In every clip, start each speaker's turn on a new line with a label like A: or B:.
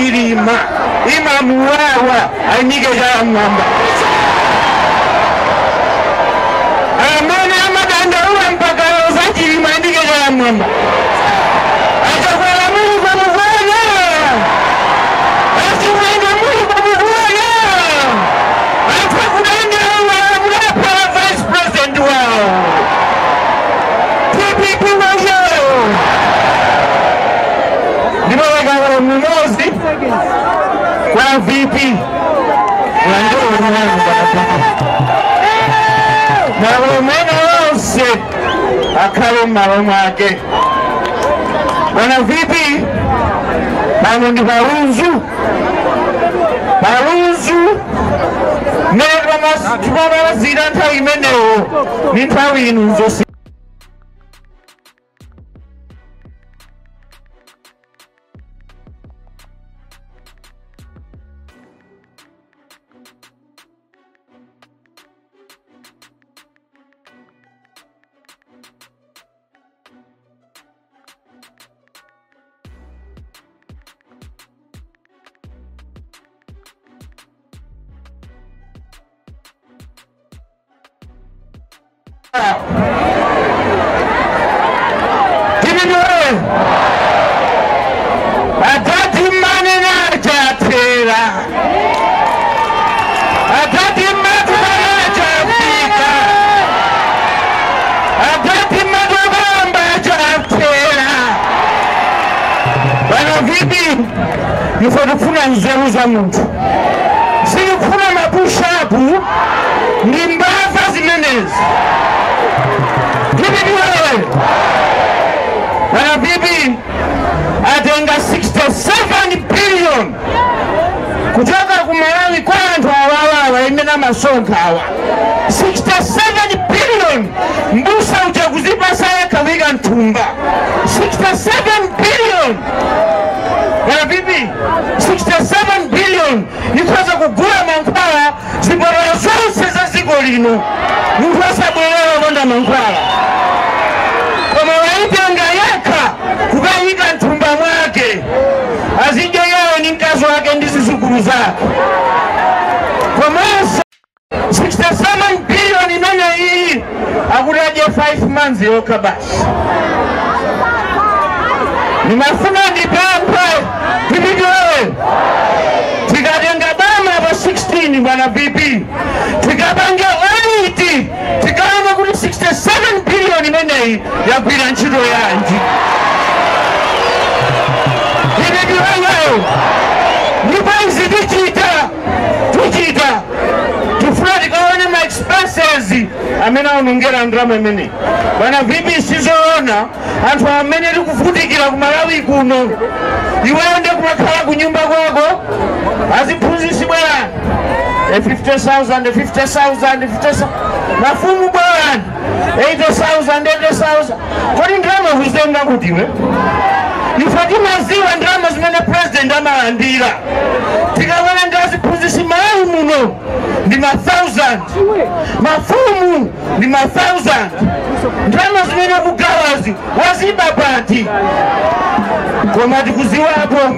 A: chirima imamuwawa anyike chamwamba amene amadanda uwa mpaka za chirima anyike chamwamba achakwala Mungu kwa muvaya achiwenda Mungu kwa muvaya atakudanda uwa mulapa vice president wao TPP wayo nimeweka mmozi kwa VP wanjoo mwanangu na wamena wose akale malomo yake wana VP bano ndi balunzu nero masitwala zira nthawi imeneyo ni nthawi inu nzose atati manena chatera atati matana chafika atati matogamba chatera bana vipi nifotufuna nzeru za mtu sikufuna mapushapu ni mbava zimenezi vipi wewe bana vipi atenga 67 billion kutoka kumalawi kwa antu awawa imena masonka hawa 67 billion mbusa uchaguzipa saya kawiga ntumba 67 billion bana vipi 67 billion nikuweza kugula mankwala zibora zonse za ziko lino mkwasa bwelewa konda mankwala kwa mawaitenga yaka kukaika ntumba mwake azije yao ni mkazo wake ndizi zukuru zake kwa masa 67 billion imanya hii akuraje 5 months yoka basi ni mafuna ni pampa vipi wewe tikajenga bama hapa 16 bwana vipi tikabange oniti tikaona kuli 67 billion imanya hii ya kuila nchito ya nchi vipi wewe nipanzi tuchita tufurati kaone ma expenses amena unongera ndrama mene bwana vipi sizoona antu amene likufutikira kumalawi kuno iwende kumakhala kunyumba kwako aziphunzisi bwana 50,000 mafumu bwana 80,000 kodi ndrama huzenga kutiwe Nifatima ziwa ndrama zimene president amalandira tikawala ngazi phunzisi malawi muno ndi ma 1000 mafumu ndi ma 1000 ndrama zimene kugawazi waziba pati koma tikuziwapo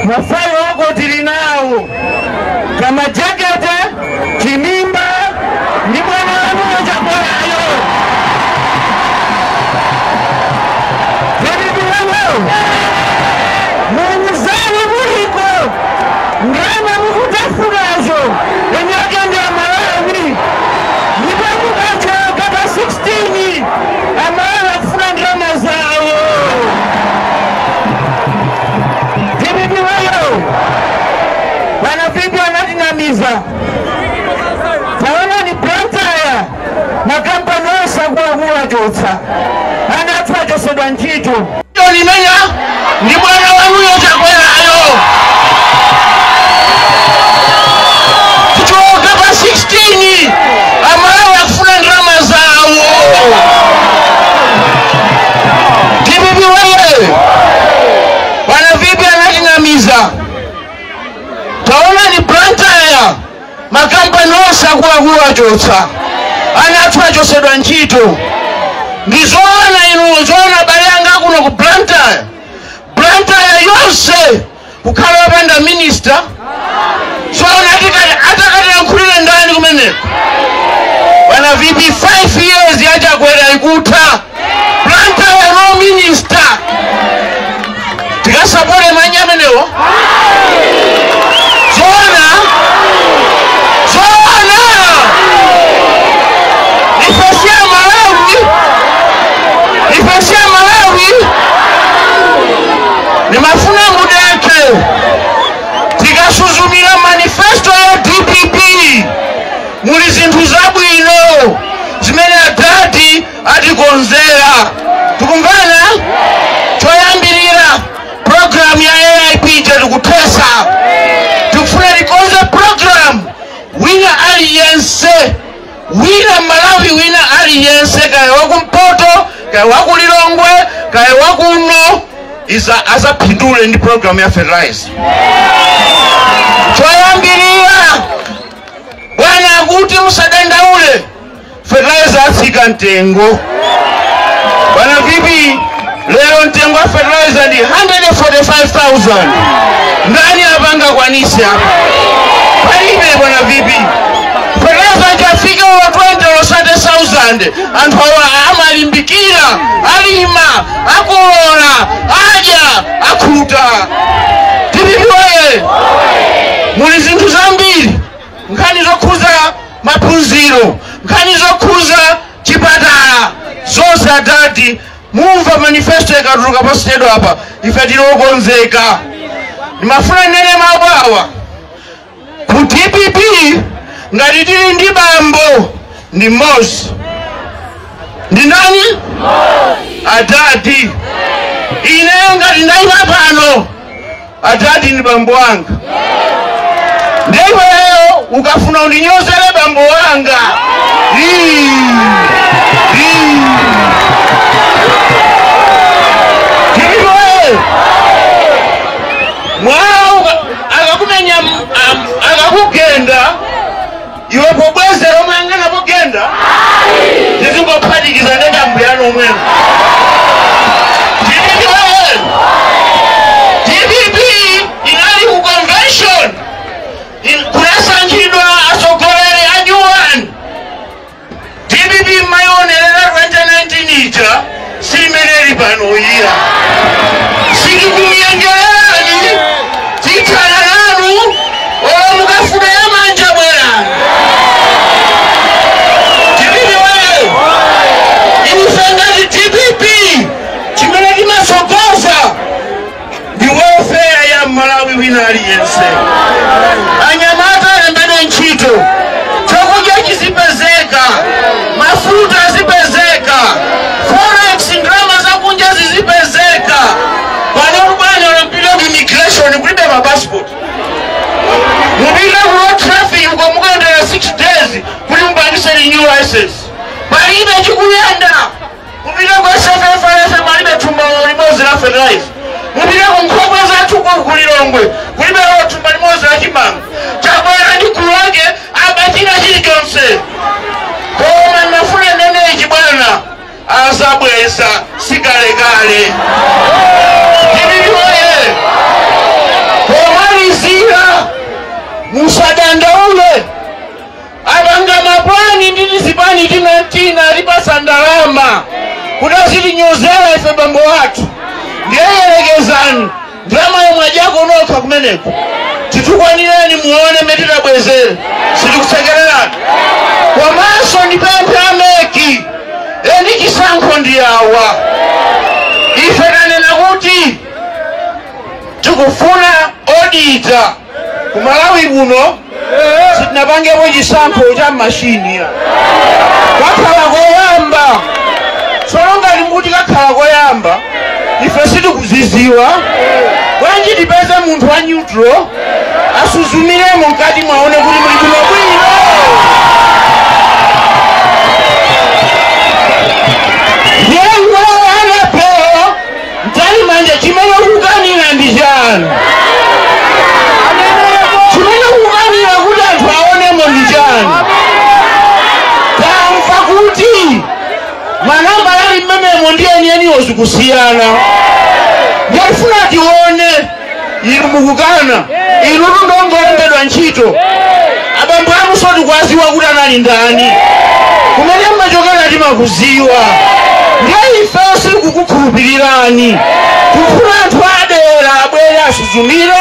A: mafayo wako tili nawo kama jakete chimimba ndi bwana wanu chakwalayo Mwenyezaji muliko Ngana mkutafurazo Enyake ndia Malawi Nipamukacho kata 16 Amala kufuna ndrama zao Vipi wayo Wana vipi wanatinamiza Tawana ni plantaya Makampa nosa kuwa jota Anatuwa josedwa nchito Nimenya ni bwana wangu yote kwelayo kutoka pa 16 amara wakufuna ndrama zao kibibi wewe wana vipi anatinamiza taona ni plantaya makampani osa kuwa jota anatuwa josedwa nchito Nizona inu zona bayanga kuno ku plantaya yose kukhala wapanda minister so atakatira nkhulire ndani kumeneko bwana vipi 5 years yachakwera ikuta planta wa no minister tikasapore manyamenewo zona nifesia Malawi ni mafuna mudeke tikasuzumira manifesto ya DPP muli zinthu zabwino zimene adati atikonzera tukumvana choyambirira program ya AIP tikutesa tikufuna tikonze program wina aliyense wina Malawi wina aliyense kaya wakumpoto kaya wakulilongwe kaya wakuno azaphindule ndi program ya Fertilize choyambirira bwana akuti musadandaule Fertilize atsika mtengo bwana vipi lero mtengo wa Fertilize ndi 145,000 ndani apanga kwanisi hapa palibe bwana vipi Fertilize ajafika wa 20 or 30,000 anthu awa amalimbikira alima akuona aja akhuta tipipiwe muli zinthu zambiri nkhani zokhuza maphunziro nkhani zokhuza chipatala zonse adati mumva manifesto ikatuluka pa stage apa ife tilokonzeka ndimafuna nene mabwawa ku DPP ngati tili ndi bambo ndi Moses ndi nani adati ine ngati ndayima pano adati ndi bambo wanga ndiweyo ukafuna undinyozere bambo wanga mwana akakumenya akakugenda iwe pobwezera omangana bogenda tizingophatikiza nendambuyano omwene DPP inali ku convention kunasankhidwa asogolere ajuwani DPP mayonerera 2019 ija simeneri panoyira sikikuyengerani titana nanu olomukafuna yamanja bwerani DPP chimene timasogoza ndi welfare ya Malawi wina aliyense anyamata alembedwe ntchito chakudya chizipezeka mafuta azipezeka forex ndrama zakunja zizipezeka pano bwana wanampita ku immigration kulibe ma passport mupita ku road traffic uko mukendera 6 days kuli mpangise new license palibe chikuyenda mupita kwa SFFF malibe tumba limozi la Fertilize mupita ku nkhokwe zathu kulilongwe kulibe tumba limozi la Chimanga chabwera ndi gulu lake abatira chilichonse koma mafuna nenechi bwana azabweza sikalekale ndiliwoye komalizira musadandaule abanga mapani ndi zipani tina alipasa ndalama kudazilinyozera ife bambo watu ndiyelekezani ndalama yomwe ajako nokha kumeneko titukwanireni muone metitabwezere sitikusekererani komanso ndipemphe ameki ndi chisankho ndi awa ife tanena kuti tikufuna auditor ku Malawi kuno sitinapangepo chisankho cha mashini kakhala koyamba solonga limbuti kakhala koyamba ife sitikuziziwa bwanji tipeze munthu wa neutral asuzumiremo mkati mwaone kuti muli kuno bwino yengo anapewa mtali manja chimene kukanira ndi chanu chimene kukanira kuti anthu aonemo ndi chanu tamva kuti manamba yali mmememo ndi enieniwo zikusiyana ndiyafuna tione inu mukukana inu ndongombedwa ntchito abambo anu soti kwaziwa kuti anali ndani kumene mmachokera timakuziwa ndiye ife sikukukhulupirirani kufuna anthu adera abwere asuzumire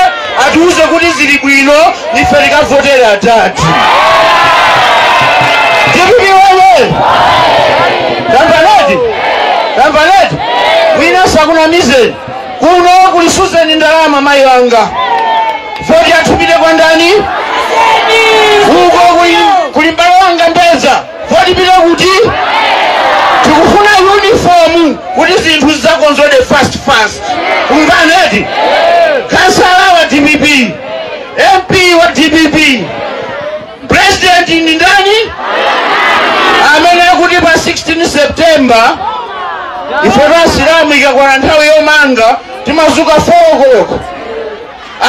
A: atiuze kuti zili bwino ife tikavotera atatu tipipiwewe tambaleti wina sakunamizeni kuno kulisuzeni ndalama mayi wanga voti atupite kwa ndani uko kulimbalo wanga mbeza voti pite kuti tikufuna uniform kuti zinthu zizakonzode fast umvaneti kansala wa DPP MP wa DPP president ni ndani amene kuti pa 16 September ife Asilamu ikakwana nthawi yomanga timazuka 4 o'clock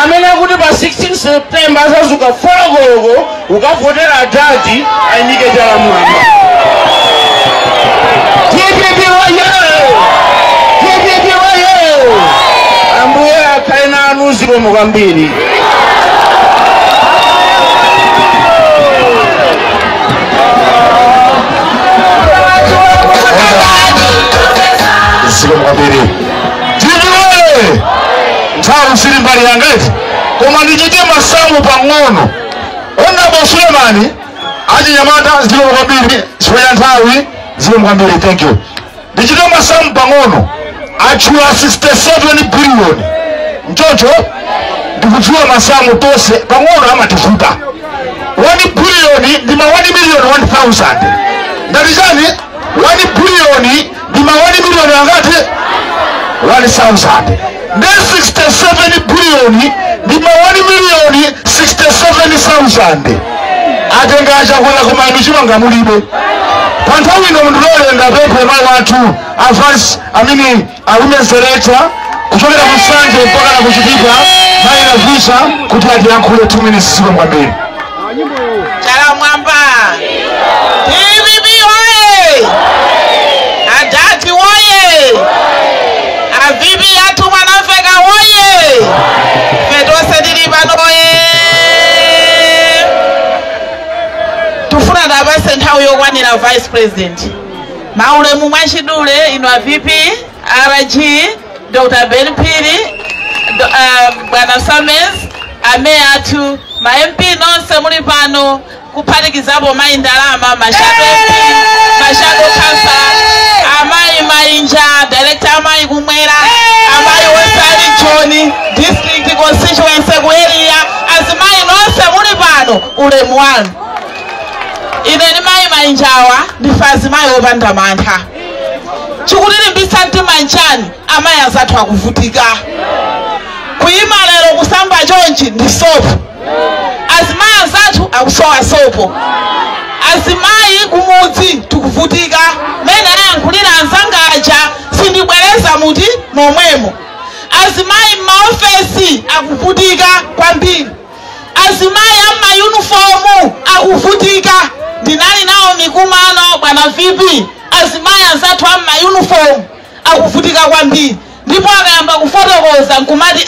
A: amene kuti pa 16 September azazuka 4 o'clock ukavotera atati ayinike chala mwamba TPP waye ambuye akhale nanu zikomo kwambiri
B: Kabiri tiwe nthawi sili mbali yangeti koma ndichite masamu pang'ono onda Sulemani achinyamata zikomo kwambiri sipoya nthawi zikomo kwambiri thank you ndichite masamu pang'ono achula 67 billion mchocho ndikuchula masamu tose pang'ono amatifuta 1 billion ndima 1 million 1000 ndalizani 1 billion ndima 1 million angati 1000 then 67 billion ndima 1 million 67,000 atenga chakula koma inu chimanga mulibe panthawi ino ndilolenda pepe mai watu advance amini women selector kuchokera kusanje mpaka na kuchitika mai na visa kuti atiyankhule 2 minutes siko mwambiri
C: chala mwamba TPP oye adati oye avivi yatu mwanafeka oye fetose dilibano oye tufuna ndabase nthawi yokwanira vice president maulemu mwachidule ino avipi RG Dr. Ben Piri Bwana Summers ame atu ma MP nonse muli pano kuphatikizapo mayi ndalama mashado MP mashado councilor amayi Mainja director amayi kumwera amayi Wesali John district constituency ku area azimayi nonse muli pano ulemu wanu ine ni mayi Mainjawa ndifazi mayi opanda mantha chikutilimbitsa mtima nchani amayi azathu akuvutika kuyima lero kusamba chonchi ndi sopo azimayi azathu akusowa sopo azimayi kumudzi tikuvutika mene ayankhulira anzanga aja sindibwereza muti momwemo azimayi m'maofesi akuvutika kwambiri azimayi am'mayunifomu akuvutika ndinali nawo mikumano bwana vipi azimayi azathu am'mayunifomu akuvutika kwambiri ndipo akayamba kufotokoza nkumati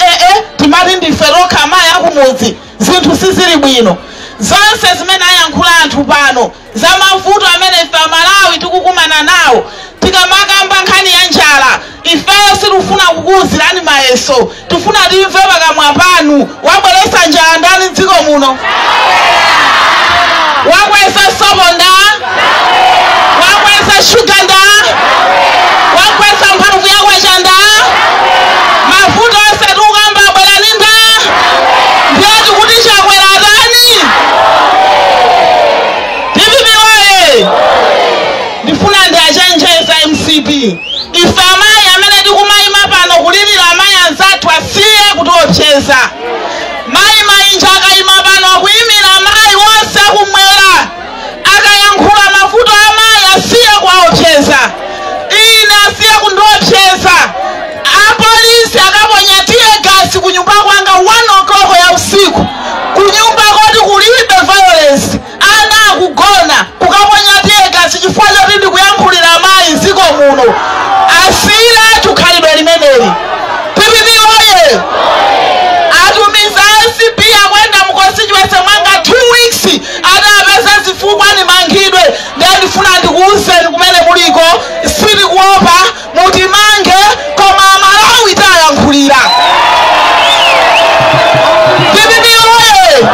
C: timati ndife lokha amayi akumudzi zinthu sizili bwino zonse zimene ayankhula anthu pano za mavuto amene ife Amalawi tikukumana nawo tikamakamba nkhani ya njala ifeyo sitifuna kukuwuzirani mayeso tifuna timve pakamwa panu wabweretsa njala ndani m'dziko muno wakweza sopo nda wakweza shuga nda wakweza mphamvu yakwacha nda mavuto onse tikukamba abwera ninga ndiye tikuti chakwera atani TPP oye ndifuna ndiachenjeza MCP ife amayi amene tikumayima pano kulirira amayi anzathu asiye kutiopseza mayi Mainja akayima pano akuyimira amayi onse akumwera akayankhula mavuto amayi asiye kuwaopseza ine asiye kundiopseza apolisi akaponya tiye gasi kunyumba kwanga 1 o'clock ya usiku kunyumba koti kulibe violence ana akugona kukaponya tiye gasi chifukwa choti ndikuyankhulira amayi m'dziko muno asile tukhalidwe limeneli TPP oye muliko siri kuopa mutimange koma Malawi tayankhulira. Bibi oye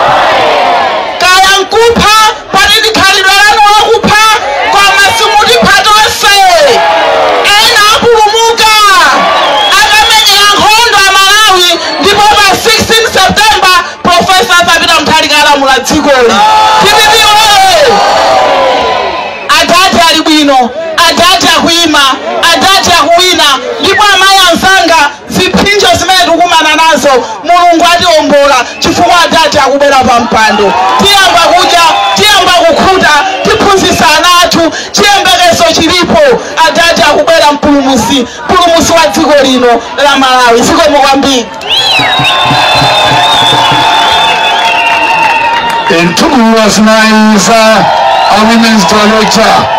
C: kaya nkupha patini khalidwe lanu wakupha koma simutipha tonse. Ena apulumuka akamenyera nkhondo a Malawi ndipo pa 16 September Profesa Zabita Mutharika alamula dzikoli. Bibi oye adati ali bwino, adati akuima, adati akuwina, ndipo amayi ansanga ziphinjo zimene tikumana nazo Mulungu atiombola chifukwa adati akubwera pa mpando. Tiyamba kudya, tiyamba kukhuta, tiphunzitsa ana athu, chiyembekezo chilipo, adati akubwera mpulumusi wa dziko lino la Malawi. Zikomo kwambiri.
B: In 2 years, a women's director.